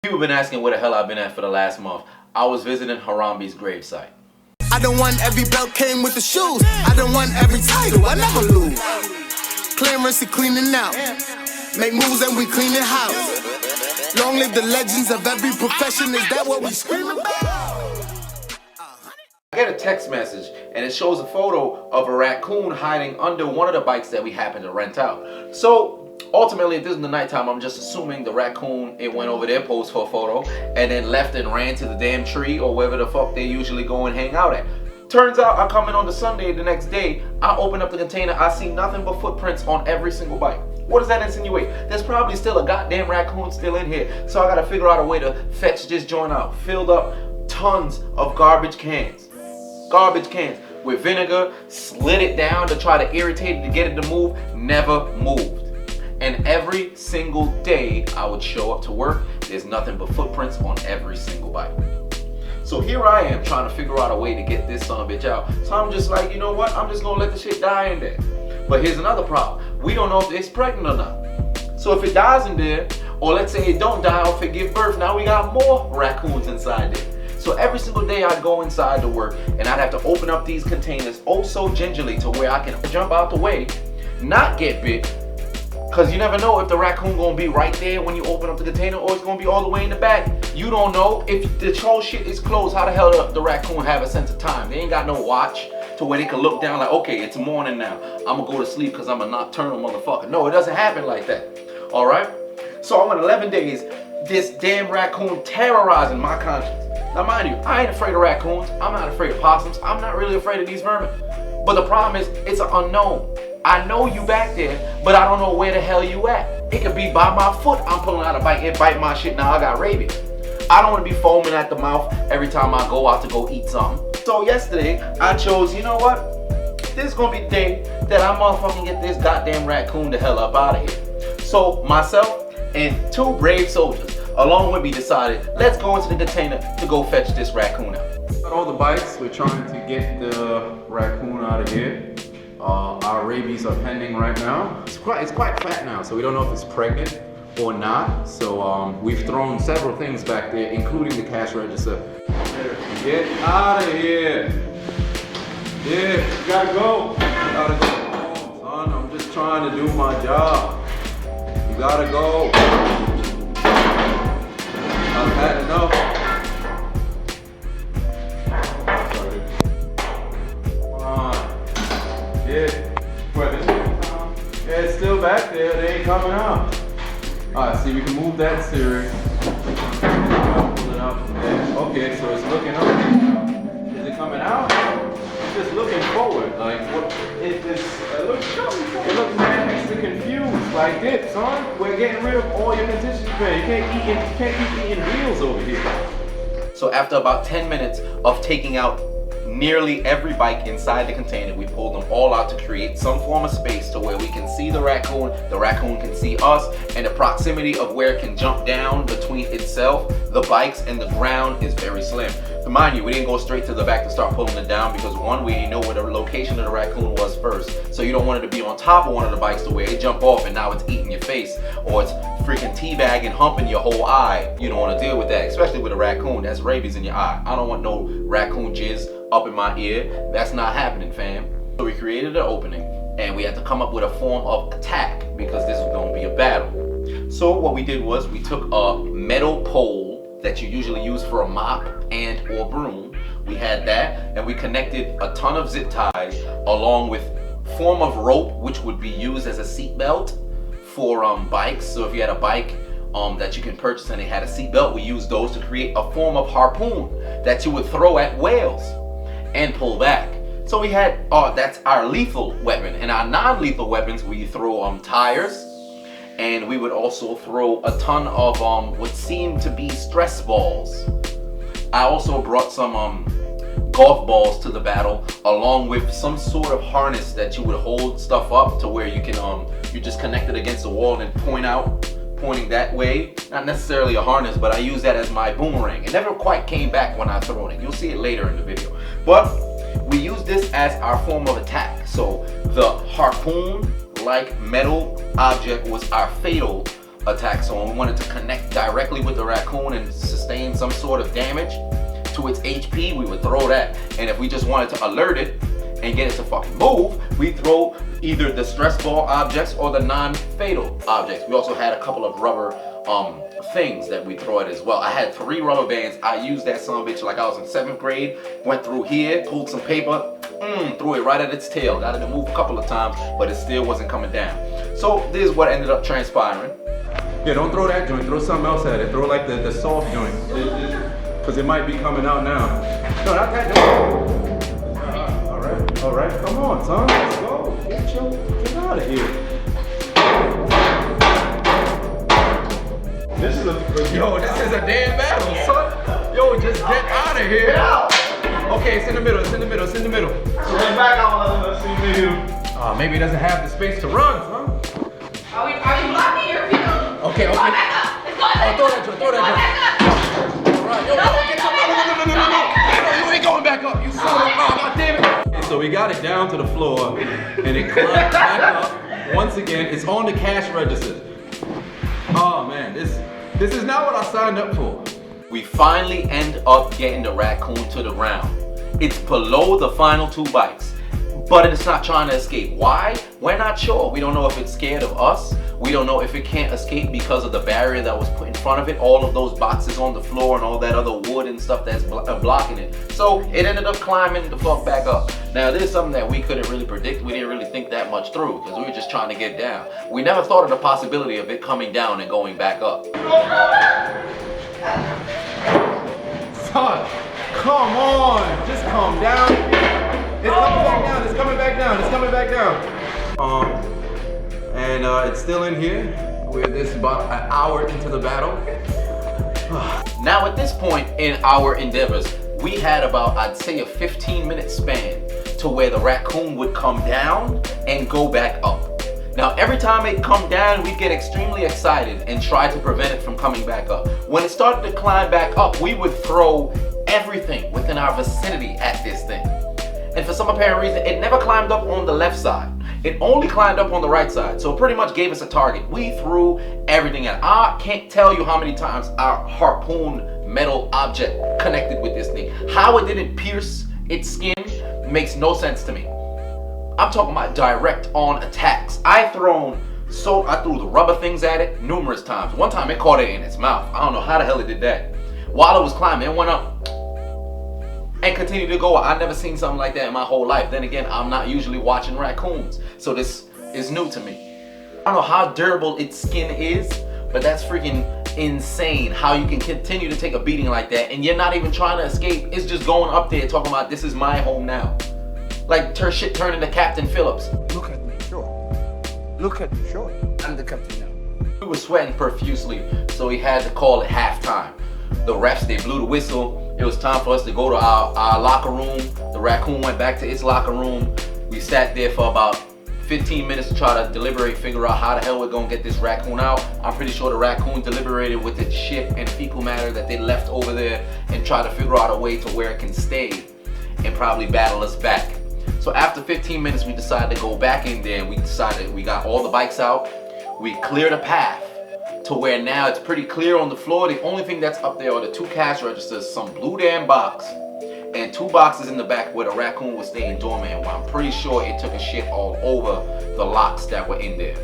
People been asking where the hell I've been at for the last month. I was visiting Harambe's gravesite. I don't want every belt came with the shoes. I don't want every title, I never lose. Clearance and cleaning out. Make moves and we clean the house. Long live the legends of every profession, is that what we scream about? I get a text message and it shows a photo of a raccoon hiding under one of the bikes that we happen to rent out. So ultimately, if this is the nighttime, I'm just assuming the raccoon, it went over there, posed for a photo, and then left and ran to the damn tree or wherever the fuck they usually go and hang out at. Turns out I come in on the Sunday the next day, I open up the container, I see nothing but footprints on every single bike. What does that insinuate? There's probably still a goddamn raccoon still in here. So I gotta figure out a way to fetch this joint out. Filled up tons of garbage cans with vinegar, slid it down to try to irritate it to get it to move, never moved. And every single day I would show up to work, there's nothing but footprints on every single bike. So here I am trying to figure out a way to get this son of a bitch out. So I'm just like, you know what? I'm just gonna let the shit die in there. But here's another problem. We don't know if it's pregnant or not. So if it dies in there, or let's say it don't die or if it give birth, now we got more raccoons inside there. So every single day I'd go inside to work and I'd have to open up these containers oh so gingerly to where I can jump out the way, not get bit, because you never know if the raccoon gonna be right there when you open up the container or it's gonna be all the way in the back. You don't know if the whole shit is closed. How the hell the raccoon have a sense of time? They ain't got no watch to where they can look down like, okay, it's morning now. I'm gonna go to sleep because I'm a nocturnal motherfucker. No, it doesn't happen like that. All right? So I went 11 days, this damn raccoon terrorizing my conscience. Now mind you, I ain't afraid of raccoons. I'm not afraid of possums. I'm not really afraid of these vermin. But the problem is, it's an unknown. I know you back there, but I don't know where the hell you at. It could be by my foot. I'm pulling out a bite, it bite my shit, now I got rabies. I don't want to be foaming at the mouth every time I go out to go eat something. So yesterday, I chose, you know what? This is going to be the day that I motherfucking get this goddamn raccoon the hell up out of here. So myself and two brave soldiers along with me decided, let's go into the container to go fetch this raccoon out. Got all the bites, we're trying to get the raccoon out of here. Our rabies are pending right now. It's quite fat now, so we don't know if it's pregnant or not. So we've thrown several things back there, including the cash register. Get out of here. Yeah, you gotta go. You gotta go. Son, I'm just trying to do my job. You gotta go. I've had enough. Come on. Yeah. Yeah, it's still back there. They ain't coming out. Alright, see, we can move that series. Pull it up. Yeah. Okay, so it's looking up. Is it coming out? It's just looking forward. Like, what? It looks man extra confused. Like this, son. We're getting rid of all your contingency pay. You can't keep eating wheels over here. So after about 10 minutes of taking out nearly every bike inside the container, we pulled them all out to create some form of space to where we can see the raccoon can see us, and the proximity of where it can jump down between itself, the bikes, and the ground is very slim. To mind you, we didn't go straight to the back to start pulling it down because one, we didn't know where the location of the raccoon was first. So you don't want it to be on top of one of the bikes to where it jump off and now it's eating your face, or it's freaking teabagging, humping your whole eye. You don't want to deal with that, especially with a raccoon. That's rabies in your eye. I don't want no raccoon jizz up in my ear. That's not happening, fam. So we created an opening and we had to come up with a form of attack because this was going to be a battle. So what we did was we took a metal pole that you usually use for a mop and or broom. We had that and we connected a ton of zip ties along with form of rope which would be used as a seat belt for bikes. So if you had a bike that you can purchase and it had a seat belt, we used those to create a form of harpoon that you would throw at whales and pull back. So we had, that's our lethal weapon. And our non-lethal weapons, we throw tires, and we would also throw a ton of what seemed to be stress balls. I also brought some golf balls to the battle, along with some sort of harness that you would hold stuff up to where you can you just connect it against the wall and pointing that way. Not necessarily a harness, but I use that as my boomerang. It never quite came back when I thrown it. You'll see it later in the video. But we use this as our form of attack. So the harpoon-like metal object was our fatal attack zone. We wanted to connect directly with the raccoon and sustain some sort of damage to its HP. We would throw that. And if we just wanted to alert it and get it to fucking move, we throw either the stress ball objects or the non-fatal objects. We also had a couple of rubber things that we throw at as well. I had 3 rubber bands. I used that son of a bitch like I was in 7th grade. Went through here, pulled some paper, threw it right at its tail. Got it to move a couple of times, but it still wasn't coming down. So this is what ended up transpiring. Yeah, don't throw that joint. Throw something else at it. Throw like the soft joint, because it might be coming out now. No, not that joint. All right. Come on, son. Let's go. Get out of here. This is a damn battle, son. Yo, just get out of here. Okay, it's in the middle. Run back on, let's see you. Maybe it doesn't have the space to run, son. Are you blocking your people? Okay. Go back up. It's going back Throw up. that joint. All right, yo, no, you ain't going back up. You son of a god damn it. So we got it down to the floor, and it climbed back up. Once again, it's on the cash registers. Oh man, this is not what I signed up for. We finally end up getting the raccoon to the ground. It's below the final 2 bikes, but it's not trying to escape. Why? We're not sure. We don't know if it's scared of us. We don't know if it can't escape because of the barrier that was put in front of it, all of those boxes on the floor and all that other wood and stuff that's blocking it. So it ended up climbing the fuck back up. Now this is something that we couldn't really predict. We didn't really think that much through because we were just trying to get down. We never thought of the possibility of it coming down and going back up. Son, come on, just calm down. It's coming back down. And it's still in here. We're this about an hour into the battle. Now at this point in our endeavors, we had about, I'd say, a 15-minute span to where the raccoon would come down and go back up. Now every time it come down, we'd get extremely excited and try to prevent it from coming back up. When it started to climb back up, we would throw everything within our vicinity at this thing. And for some apparent reason, it never climbed up on the left side. It only climbed up on the right side, so it pretty much gave us a target. We threw everything at it. I can't tell you how many times our harpoon metal object connected with this thing. How it didn't pierce its skin makes no sense to me. I'm talking about direct on attacks. I threw the rubber things at it numerous times. One time it caught it in its mouth. I don't know how the hell it did that. While it was climbing, it went up and continued to go. I've never seen something like that in my whole life. Then again, I'm not usually watching raccoons, so this is new to me. I don't know how durable its skin is, but that's freaking insane how you can continue to take a beating like that and you're not even trying to escape. It's just going up there talking about this is my home now. Like shit turning to Captain Phillips. Look at me, sure. Look at me, sure. I'm the captain now. We were sweating profusely, so we had to call it halftime. The refs, they blew the whistle. It was time for us to go to our locker room. The raccoon went back to its locker room. We sat there for about 15 minutes to try to deliberate, figure out how the hell we're gonna get this raccoon out. I'm pretty sure the raccoon deliberated with its shit and fecal matter that they left over there and tried to figure out a way to where it can stay and probably battle us back. So after 15 minutes, we decided to go back in there and we got all the bikes out. We cleared a path to where now it's pretty clear on the floor. The only thing that's up there are the 2 cash registers, some blue damn box, and 2 boxes in the back where the raccoon was staying dormant. Well, I'm pretty sure it took a shit all over the locks that were in there.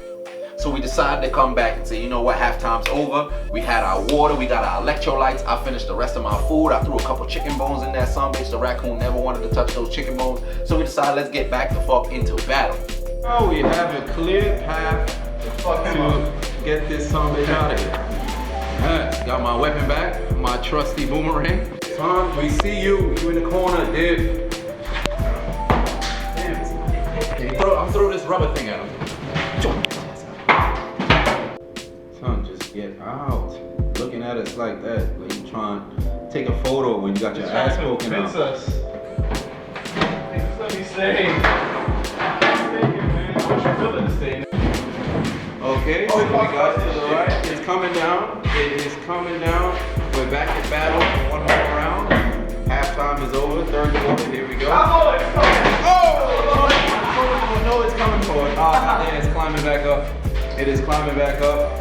So we decided to come back and say, you know what, halftime's over. We had our water, we got our electrolytes. I finished the rest of my food. I threw a couple chicken bones in that sumbitch. The raccoon never wanted to touch those chicken bones. So we decided, let's get back the fuck into battle. Now we have a clear path to get this sumbitch out of here. Alright, got my weapon back, my trusty boomerang. Son, we see you. You in the corner, dude. Damn. I'm throwing this rubber thing at him. Son, just get out. Looking at us like that, like you trying to take a photo when you got your ass poking out. Convince us. Just let me stay. Stay here, man. I want your brother to stay. Okay, so we got to the right. It's coming down. It is coming down. We're back in battle for one more round. Halftime is over. Third quarter. Here we go. Oh, it's coming. Oh! No, it's coming for it. Oh, yeah, it's climbing back up. It is climbing back up.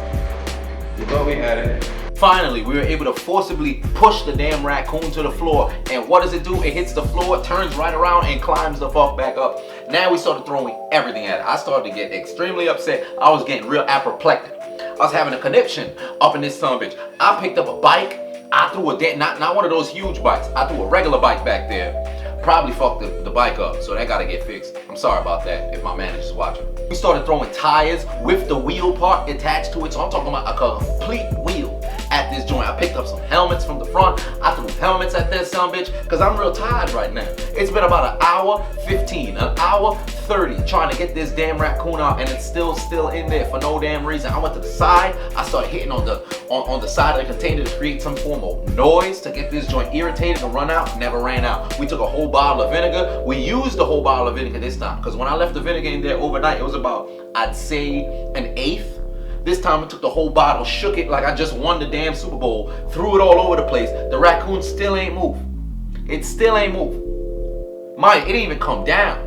You thought we had it. Finally, we were able to forcibly push the damn raccoon to the floor. And what does it do? It hits the floor, turns right around, and climbs the fuck back up. Now we started throwing everything at it. I started to get extremely upset. I was getting real apoplectic. I was having a conniption up in this sumbitch. I picked up a bike. I threw a not one of those huge bikes. I threw a regular bike back there. Probably fucked the bike up, so that gotta get fixed. I'm sorry about that if my manager's watching. We started throwing tires with the wheel part attached to it, so I'm talking about a complete wheel at this joint. I picked up some helmets from the front. I threw helmets at that sumbitch because I'm real tired right now. It's been about an hour 15, an hour 30 trying to get this damn raccoon out, and it's still in there for no damn reason. I went to the side. I started hitting on the side of the container to create some form of noise to get this joint irritated and run out. Never ran out. We took a whole bottle of vinegar. We used the whole bottle of vinegar this time because when I left the vinegar in there overnight, it was about, I'd say, an eighth. This time I took the whole bottle, shook it like I just won the damn Super Bowl, threw it all over the place. The raccoon still ain't move. It still ain't move. Mike, it didn't even come down.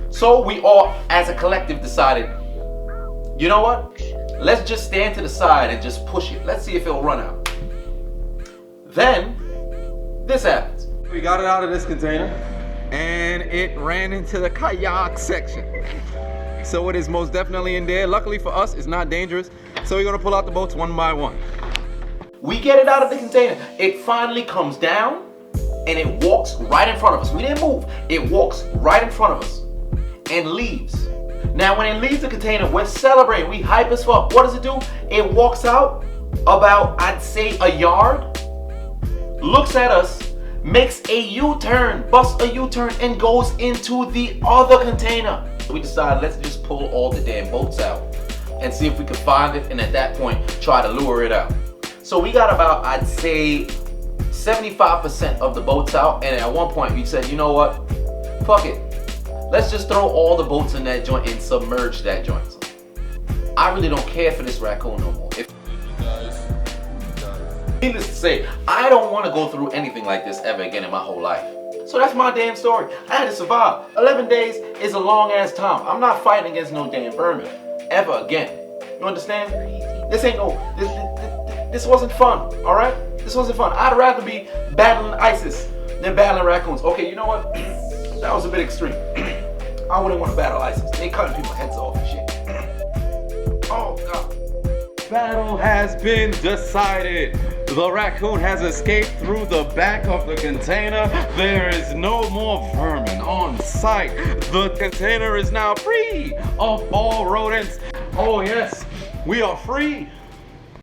So we all, as a collective, decided, you know what? Let's just stand to the side and just push it. Let's see if it'll run out. Then, this happens. We got it out of this container and it ran into the kayak section. So it is most definitely in there. Luckily for us, it's not dangerous. So we're gonna pull out the boats one by one. We get it out of the container. It finally comes down and it walks right in front of us. We didn't move. It walks right in front of us and leaves. Now when it leaves the container, we're celebrating. We hype as fuck. What does it do? It walks out about, I'd say, a yard, looks at us, makes a U-turn, busts a U-turn, and goes into the other container. We decided, let's just pull all the damn boats out and see if we can find it, and at that point, try to lure it out. So we got about, I'd say, 75% of the boats out, and at one point we said, you know what? Fuck it. Let's just throw all the boats in that joint and submerge that joint. I really don't care for this raccoon no more. Needless to say, I don't want to go through anything like this ever again in my whole life. So that's my damn story. I had to survive. 11 days is a long ass time. I'm not fighting against no damn vermin ever again. You understand? This ain't no, this wasn't fun, all right? This wasn't fun. I'd rather be battling ISIS than battling raccoons. Okay, you know what? That was a bit extreme. I wouldn't want to battle ISIS. They cutting people's heads off and shit. Oh God. Battle has been decided. The raccoon has escaped through the back of the container. There is no more vermin on site. The container is now free of all rodents. Oh yes, we are free.